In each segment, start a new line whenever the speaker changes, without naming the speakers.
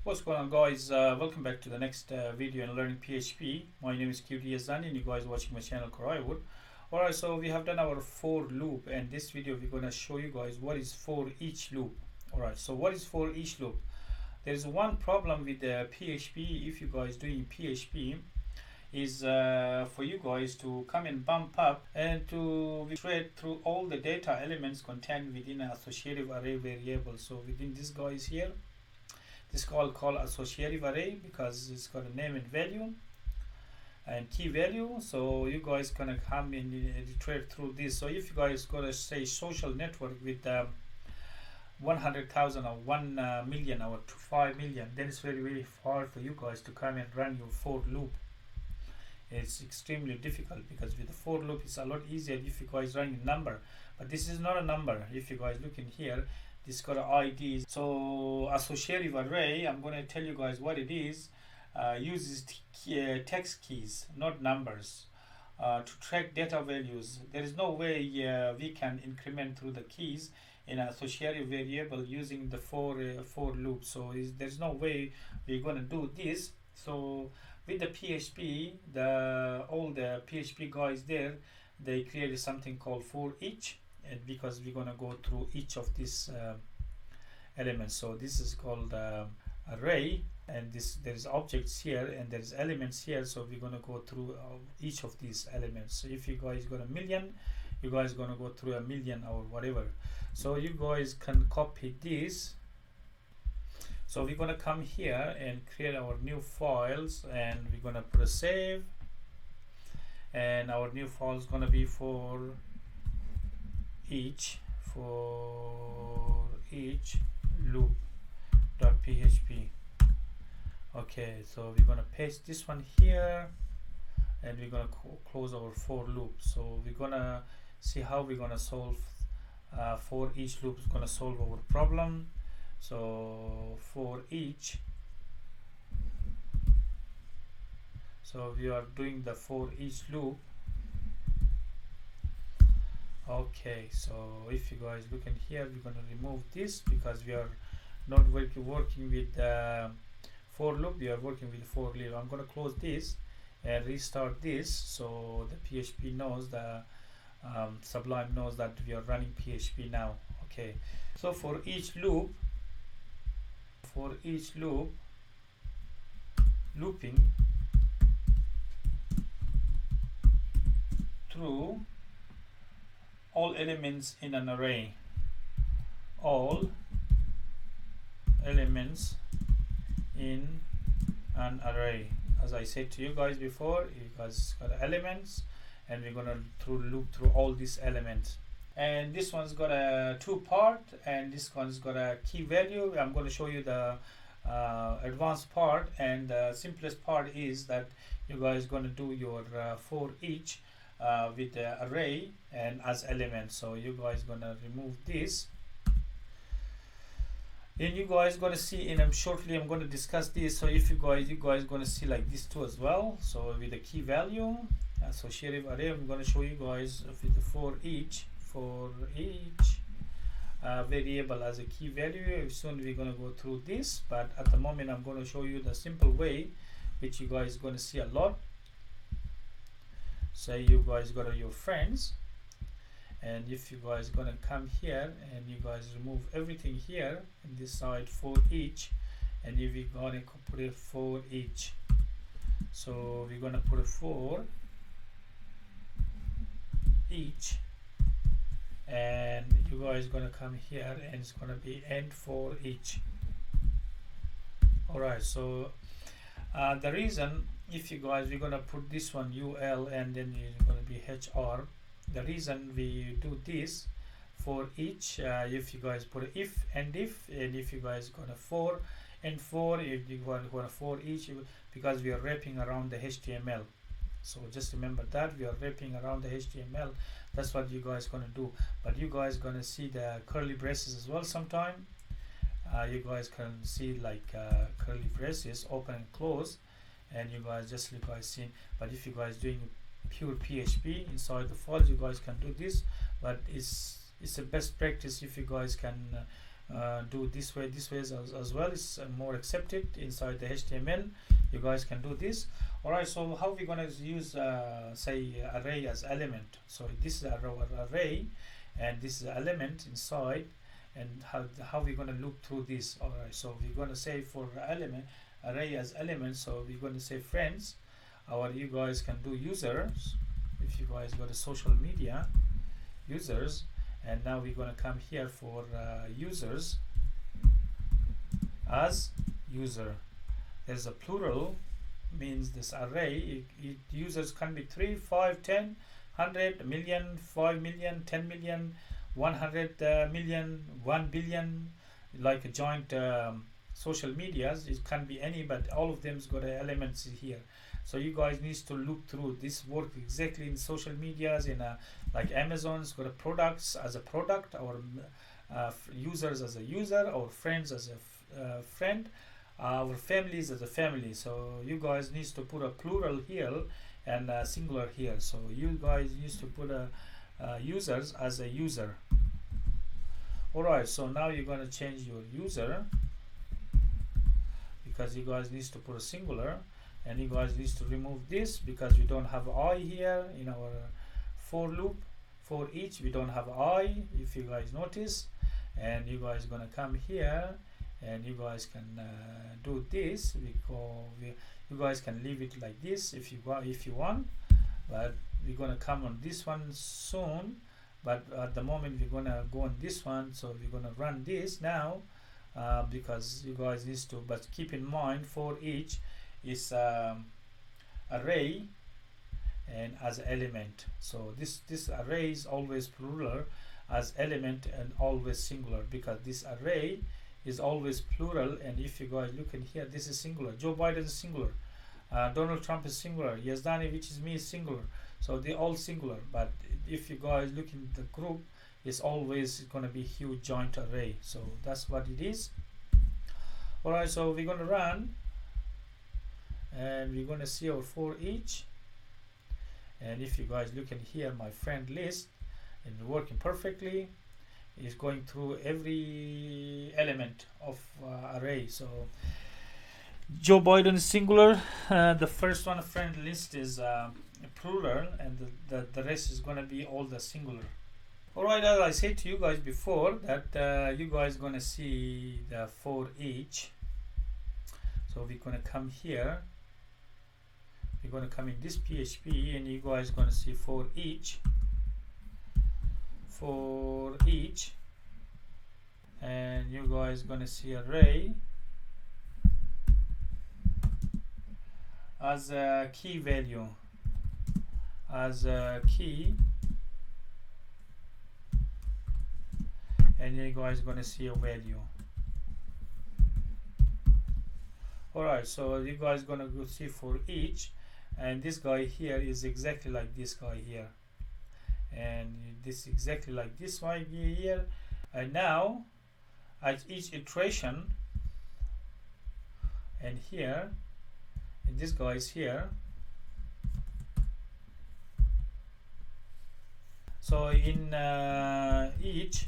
What's going on, guys? Welcome back to the next video in learning PHP. My name is QT Yazani and you guys watching my channel Wood. Alright, so we have done our for loop, and this video we're going to show you guys what is for each loop. Alright, so what is for each loop? There is one problem with the PHP. If you guys doing PHP is for you guys to come and bump up and to thread through all the data elements contained within an associative array variable. So within this guys here, this called associative array because it's got a name and value and key value. So you guys gonna come in thread through this. So if you guys gonna say social network with 100,000 or 1 million or 5 million, then it's very hard for you guys to come and run your for loop. It's extremely difficult because with the for loop it's a lot easier if you guys run a number, but this is not a number. If you guys look in here, this got an ID. So associative array, I'm going to tell you guys what it is. Uses text keys, not numbers, to track data values. There is no way we can increment through the keys in an associative variable using the for loop. So there's no way we're going to do this. So with the PHP, all the PHP guys there, they created something called foreach, and because we're gonna go through each of these elements. So this is called array, and there's objects here and there's elements here. So we're gonna go through each of these elements. So if you guys got a million, you guys gonna go through a million or whatever. So you guys can copy this. So we're gonna come here and create our new files, and we're gonna put a save, and our new file is gonna be for each loop.php. Okay, so we're gonna paste this one here, and we're gonna close our for loop. So we're gonna see how we're gonna solve for each loop is gonna solve our problem. So for each, so we are doing the for each loop. Okay, so if you guys look in here, we're going to remove this because we are not working with for loop. We are working with for loop. I'm going to close this and restart this, so the PHP knows, the Sublime knows that we are running PHP now. Okay, so for each loop, looping through all elements in an array. All elements in an array. As I said to you guys before, you guys got elements, and we're gonna loop through all these elements. And this one's got a 2-part, and this one's got a key value. I'm going to show you the advanced part, and the simplest part is that you guys going to do your for each with the array and as elements. So you guys going to remove this. Then you guys going to see, and shortly I'm going to discuss this. So if you guys going to see like this too as well. So with the key value, associative array, I'm going to show you guys with the for each variable as a key value. Soon we're going to go through this, but at the moment I'm going to show you the simple way, which you guys going to see a lot. Say you guys got your friends, and if you guys going to come here and you guys remove everything here in this side for each, and if we're going to put it for each, so we're going to put a for each, and you guys gonna come here and it's gonna be end for each. Alright, so the reason, if you guys, we're gonna put this one ul and then it's gonna be hr. The reason we do this for each, if you guys put if, and if you guys gonna for and for, if you gonna for each, because we are wrapping around the HTML. So just remember that we are wrapping around the HTML. That's what you guys gonna do. But you guys gonna see the curly braces as well sometime. You guys can see like curly braces open and close, and you guys just like I seen. But if you guys doing pure PHP inside the files, you guys can do this. But it's a best practice if you guys can do this way as well. It's more accepted inside the HTML. You guys can do this. Alright, so how we gonna use say array as element? So this is our array and this is element inside, and how we gonna look through this. Alright, so we're gonna say for element array as element, so we're gonna say friends, or you guys can do users if you guys go to social media users. And now we're gonna come here for users as user. There's a plural, means this array users can be 3, 5, 10, 100, million, 5 million, 10 million, 100 million, 1 billion, like a joint social medias. It can be any, but all of them's got elements here. So you guys need to look through this work exactly in social medias, in like Amazon's got a products as a product, or users as a user, or friends as a friend, our families as a family. So you guys need to put a plural here and a singular here. So you guys need to put a users as a user. Alright, so now you're going to change your user, because you guys need to put a singular, and you guys need to remove this because we don't have I here in our for loop. For each we don't have I, if you guys notice. And you guys gonna come here and you guys can do this, because you guys can leave it like this if you want, but we're gonna come on this one soon. But at the moment we're gonna go on this one, so we're gonna run this now, because you guys need to, but keep in mind for each is array and as element. So this array is always plural as element and always singular, because this array is always plural. And if you guys look in here, this is singular. Joe Biden is singular, Donald Trump is singular, Yazdani, which is me, is singular. So they all singular. But if you guys look in the group, it's always going to be huge joint array. So that's what it is. Alright, so we're going to run and we're going to see our for each. And if you guys look in here, my friend list, and working perfectly, is going through every element of array. So Joe Biden is singular, the first one friend list is plural, and the rest is going to be all the singular. Alright, as I said to you guys before, that you guys going to see the for each. So we're going to come here, we're going to come in this PHP, and you guys going to see for each, and you guys going to see array as a key value, as a key, and you guys going to see a value. Alright, so you guys gonna go see for each, and this guy here is exactly like this guy here, and this exactly like this one here. And now at each iteration, and here, and this guy is here. So in each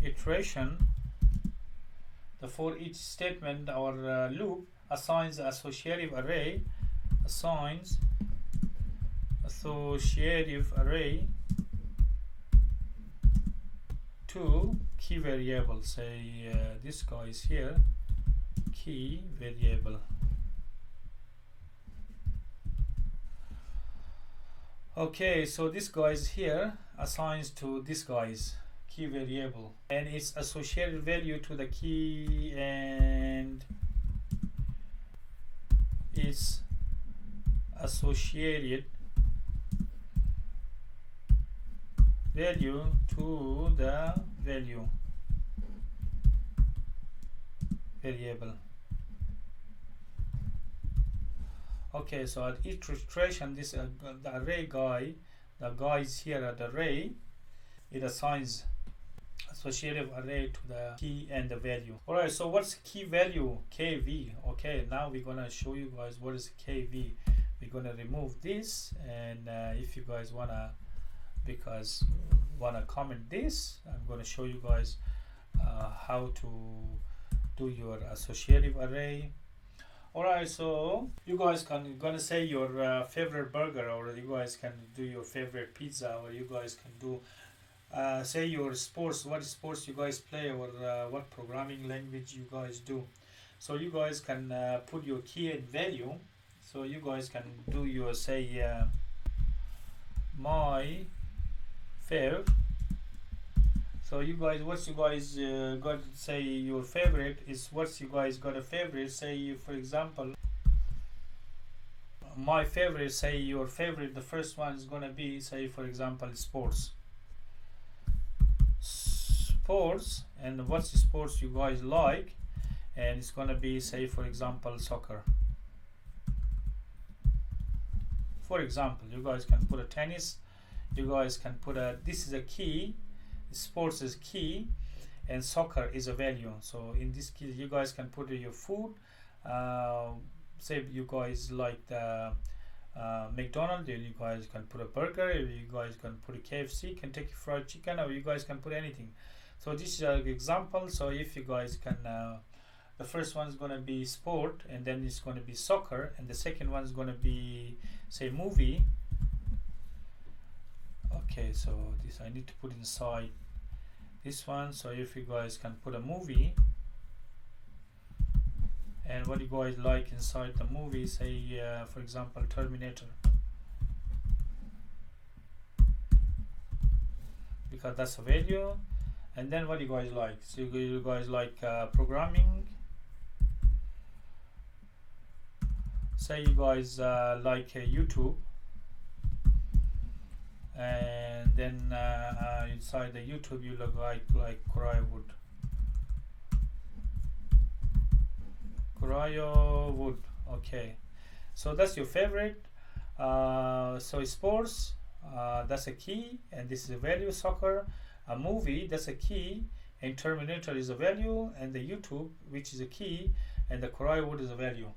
iteration, the for each statement, our loop assigns associative array, to key variable. Say this guy is here, key variable. Okay, so this guy is here, assigns to this guy's key variable, and its associated value to the key, and its associated value to the value variable. Okay, so at each iteration, this the array guy, the guy is here at the array, it assigns associative array to the key and the value. Alright, so what's key value? KV. Okay, now we're gonna show you guys what is KV. We're gonna remove this, and if you guys wanna comment this, I'm gonna show you guys how to do your associative array. Alright, so you guys can gonna say your favorite burger, or you guys can do your favorite pizza, or you guys can do say your sports, what sports you guys play, or what programming language you guys do. So you guys can put your key and value. So you guys can do your say my fav. So you guys, what you guys got to say your favorite is what you guys got a favorite. Say for example, my favorite. Say your favorite. The first one is gonna be say for example sports. Sports, and what's the sports you guys like, and it's gonna be say for example soccer. For example, you guys can put a tennis. You guys can put a, this is a key, sports is key, and soccer is a value. So in this case you guys can put your food. Say you guys like the McDonald's, then you guys can put a burger. You guys can put a KFC, Kentucky Fried Chicken, or you guys can put anything. So this is an example. So if you guys can the first one is going to be sport, and then it's going to be soccer, and the second one is going to be say movie. Okay, so this I need to put inside this one. So if you guys can put a movie, and what you guys like inside the movie, say for example Terminator, because that's a value. And then what you guys like, so you guys like programming. Say you guys like YouTube, and then inside the YouTube you look like Cryowood. Okay, so that's your favorite. So sports, that's a key, and this is a value. Soccer, a movie, that's a key, and Terminator is a value, and the YouTube, which is a key, and the Cryowood is a value.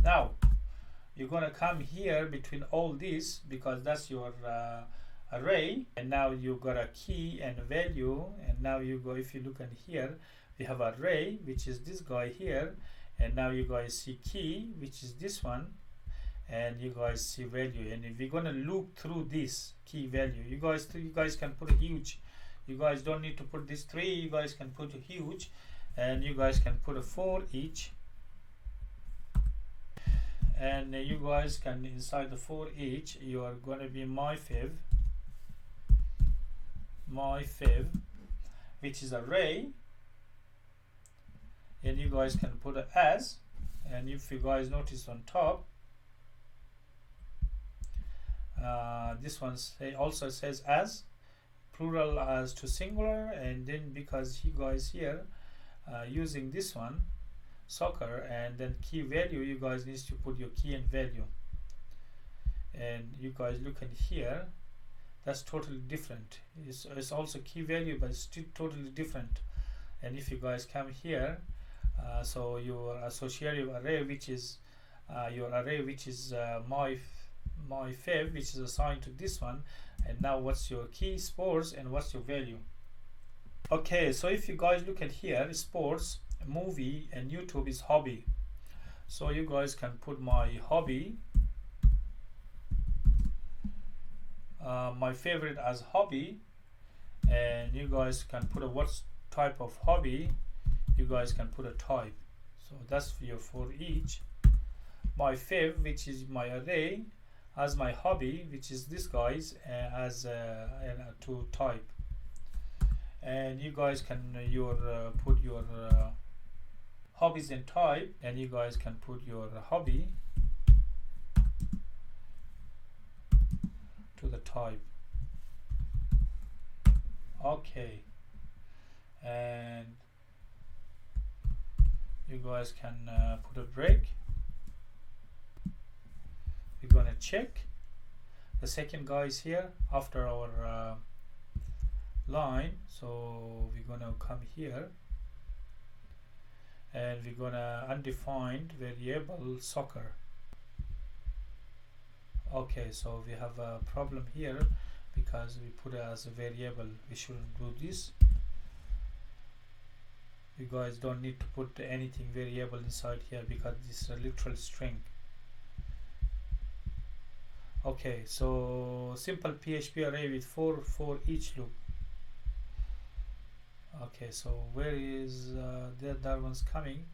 Now you're gonna come here between all these, because that's your array, and now you got a key and a value. And now you go, if you look at here, we have array, which is this guy here, and now you guys see key, which is this one, and you guys see value. And if we're gonna loop through this key value, you guys can put a huge. You guys don't need to put this 3. You guys can put a huge, and you guys can put a for each. And you guys can, inside the for each, you are going to be my fav, which is array, and you guys can put a as. And if you guys notice on top, this one also says as, plural as to singular. And then because you guys here using this one soccer, and then key value, you guys need to put your key and value. And you guys look in here, that's totally different. It's also key value, but it's still totally different. And if you guys come here, so your associative array, which is your array, which is my fav, which is assigned to this one. And now what's your key, sports, and what's your value. Okay, so if you guys look at here, sports, movie, and YouTube is hobby. So you guys can put my hobby, my favorite as hobby, and you guys can put a what type of hobby. You guys can put a type. So that's for your for each. My fav, which is my array, as my hobby, which is this guys, as to type. And you guys can put your hobbies and type, and you guys can put your hobby to the type. Okay, and you guys can put a break. We're gonna check the second guy is here after our line. So we're gonna come here, and we're gonna undefined variable soccer. Okay, so we have a problem here because we put it as a variable. We shouldn't do this. You guys don't need to put anything variable inside here because this is a literal string. Okay, so simple PHP array with for each loop. Okay, so where is that one's coming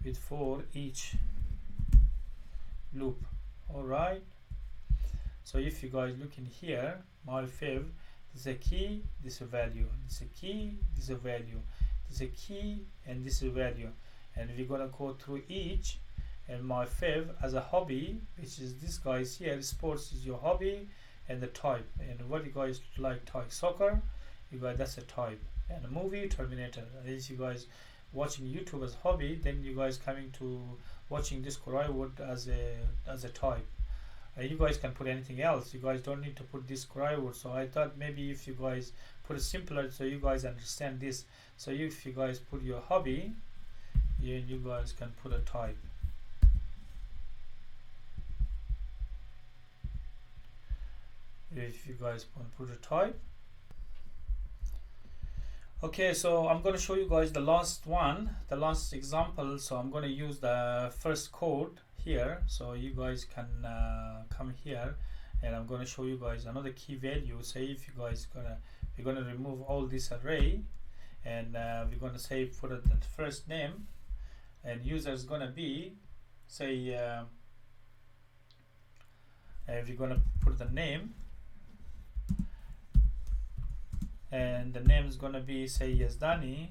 with for each loop. All right, so if you guys look in here, my fav, this is a key, this is a value, this is a key, this is a value, this is a key, and this is a value, and we're gonna go through each. And my fav as a hobby, which is this guy's here, sports is your hobby, and the type, and what you guys like type, soccer, you guys, that's a type, and a movie, Terminator. And if you guys watching YouTube as hobby, then you guys coming to watching this Wood as a type. You guys can put anything else. You guys don't need to put this Wood. So I thought maybe if you guys put it simpler so you guys understand this. So if you guys put your hobby, you guys can put a type. If you guys want to put a type. Okay, so I'm going to show you guys the last one, the last example. So I'm going to use the first code here, so you guys can come here, and I'm going to show you guys another key value. Say if you guys we're going to remove all this array, and we're going to say put the first name, and user is going to be, say we're going to put the name, and the name is going to be, say, Yazdani,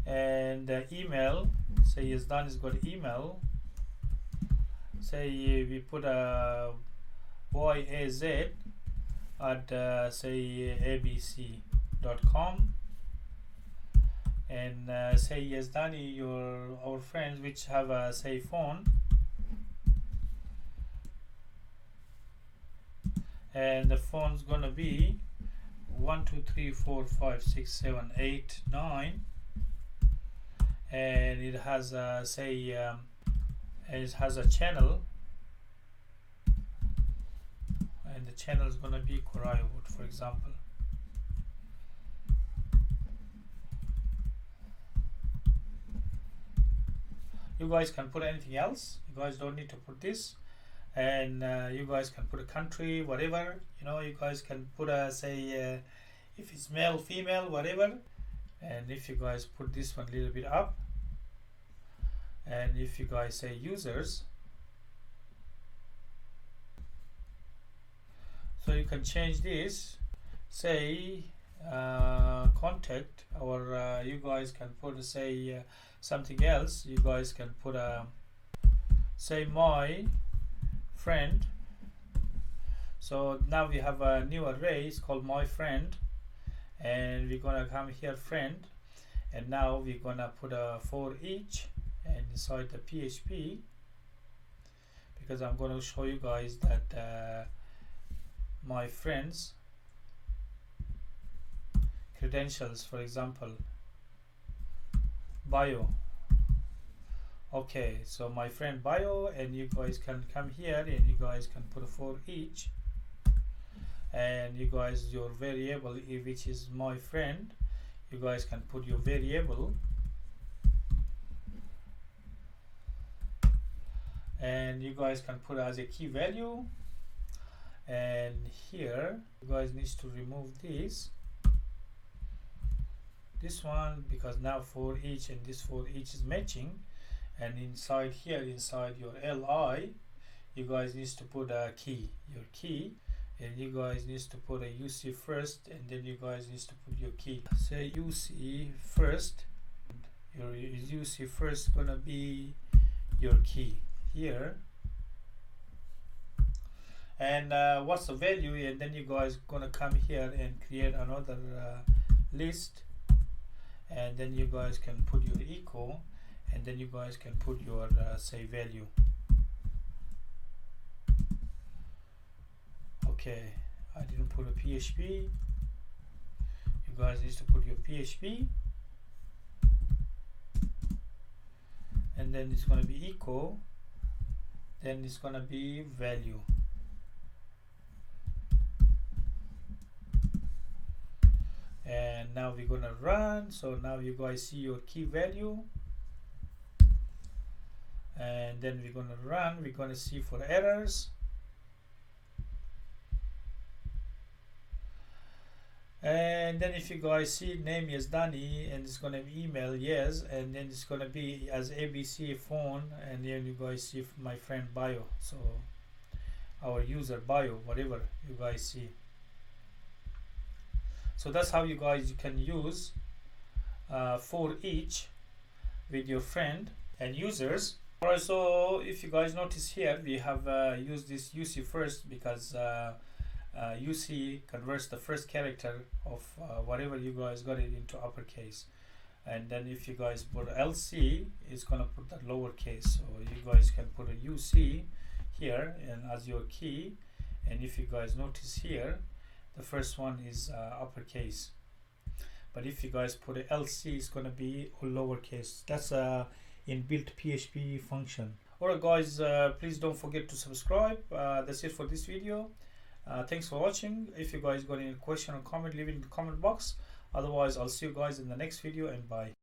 and the email, say Yazdani's got email, say we put a YAZ at say abc.com, and say Yazdani, our friends which have a say phone, and the phone's gonna be 1 2 3 4 5 6 7 8 9, and it has a say it has a channel, and the channel is gonna be Wood, for example. You guys can put anything else. You guys don't need to put this. And you guys can put a country, whatever, you guys can put a say if it's male, female, whatever. And if you guys put this one a little bit up, and if you guys say users, so you can change this, say contact, or you guys can put say something else. You guys can put a say my friend. So now we have a new array, it's called my friend, and we're gonna come here friend, and now we're gonna put a for each and inside the PHP, because I'm going to show you guys that my friends credentials, for example, bio. Okay, so my friend bio, and you guys can come here and you guys can put a for each, and you guys your variable which is my friend, you guys can put your variable, and you guys can put as a key value. And here you guys need to remove this one, because now for each and this for each is matching. And inside here, inside your li, you guys need to put a key, your key, and you guys need to put a uc first, and then you guys need to put your key. Say uc first, your uc first gonna be your key here, and what's the value, and then you guys gonna come here and create another list, and then you guys can put your equal, and then you guys can put your say value. Okay, I didn't put a PHP. You guys need to put your PHP, and then it's going to be equal, then it's going to be value. and now we're gonna run. So now you guys see your key value, and then we're gonna run. We're gonna see for errors, and then if you guys see name is Danny and it's gonna be email yes, and then it's gonna be as ABC phone, and then you guys see my friend bio, so our user bio, whatever you guys see. So that's how you guys can use for each with your friend and users. Alright, so if you guys notice here, we have used this UC first because UC converts the first character of whatever you guys got it into uppercase, and then if you guys put LC, it's gonna put that lowercase. So you guys can put a UC here and as your key, and if you guys notice here, the first one is uppercase, but if you guys put a LC, it's gonna be all lowercase. That's a inbuilt PHP function. Alright guys, please don't forget to subscribe. That's it for this video. Thanks for watching. If you guys got any question or comment, leave it in the comment box. Otherwise, I'll see you guys in the next video, and bye.